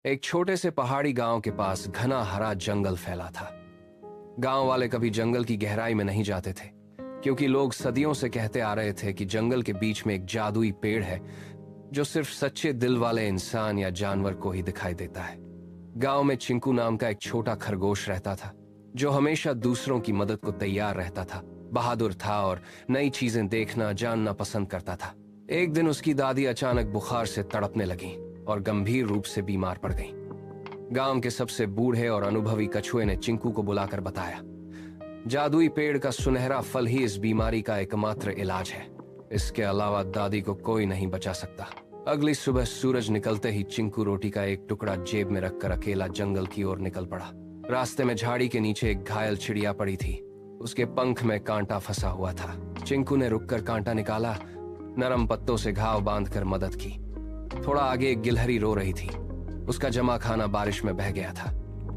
एक छोटे से पहाड़ी गांव के पास घना हरा जंगल फैला था। गांव वाले कभी जंगल की गहराई में नहीं जाते थे, क्योंकि लोग सदियों से कहते आ रहे थे कि जंगल के बीच में एक जादुई पेड़ है जो सिर्फ सच्चे दिल वाले इंसान या जानवर को ही दिखाई देता है। गांव में चिंकू नाम का एक छोटा खरगोश रहता था, जो हमेशा दूसरों की मदद को तैयार रहता था। बहादुर था और नई चीजें देखना जानना पसंद करता था। एक दिन उसकी दादी अचानक बुखार से तड़पने लगी और गंभीर रूप से बीमार पड़ गई। गांव के सबसे बूढ़े और अनुभवी कछुए ने चिंकू को बुलाकर बताया, जादुई पेड़ का सुनहरा फल ही इस बीमारी का एकमात्र इलाज है। इसके अलावा दादी को कोई नहीं बचा सकता। अगली सुबह सूरज निकलते ही चिंकू रोटी का एक टुकड़ा जेब में रखकर अकेला जंगल की ओर निकल पड़ा। रास्ते में झाड़ी के नीचे एक घायल चिड़िया पड़ी थी। उसके पंख में कांटा फंसा हुआ था। चिंकू ने रुककर कांटा निकाला, नरम पत्तों से घाव बांधकर मदद की। थोड़ा आगे एक गिलहरी रो रही थी। उसका जमा खाना बारिश में बह गया था।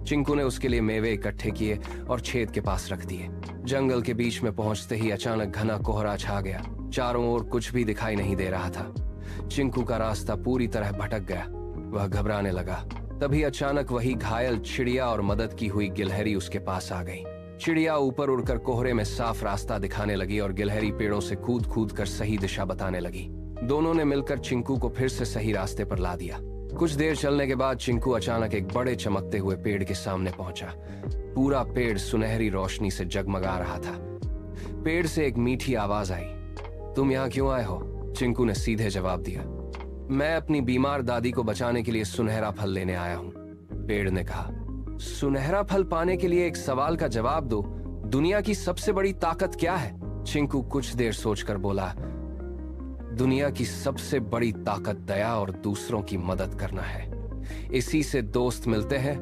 चिंकू ने उसके लिए मेवे इकट्ठे किए और छेद के पास रख दिए। जंगल के बीच में पहुंचते ही अचानक घना कोहरा छा गया। चारों ओर कुछ भी दिखाई नहीं दे रहा था। चिंकू का रास्ता पूरी तरह भटक गया। वह घबराने लगा। तभी अचानक वही घायल चिड़िया और मदद की हुई गिलहरी उसके पास आ गई। चिड़िया ऊपर उड़कर कोहरे में साफ रास्ता दिखाने लगी और गिलहरी पेड़ों से कूद कूद कर सही दिशा बताने लगी। दोनों ने मिलकर चिंकू को फिर से सही रास्ते पर ला दिया। कुछ देर चलने के बाद चिंकू अचानक एक बड़े चमकते हुए पेड़ के सामने पहुंचा। पूरा पेड़ सुनहरी रोशनी से जगमगा रहा था। पेड़ से एक मीठी आवाज आई, तुम यहाँ क्यों आए हो? चिंकू ने सीधे जवाब दिया, मैं अपनी बीमार दादी को बचाने के लिए सुनहरा फल लेने आया हूँ। पेड़ ने कहा, सुनहरा फल पाने के लिए एक सवाल का जवाब दो, दुनिया की सबसे बड़ी ताकत क्या है? चिंकू कुछ देर सोचकर बोला, दुनिया की सबसे बड़ी ताकत दया और दूसरों की मदद करना है। इसी से दोस्त मिलते हैं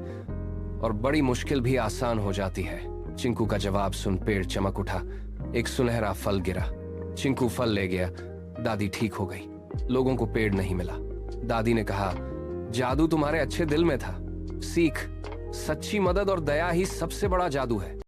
और बड़ी मुश्किल भी आसान हो जाती है। चिंकू का जवाब सुन पेड़ चमक उठा। एक सुनहरा फल गिरा। चिंकू फल ले गया। दादी ठीक हो गई। लोगों को पेड़ नहीं मिला। दादी ने कहा, जादू तुम्हारे अच्छे दिल में था। सीख, सच्ची मदद और दया ही सबसे बड़ा जादू है।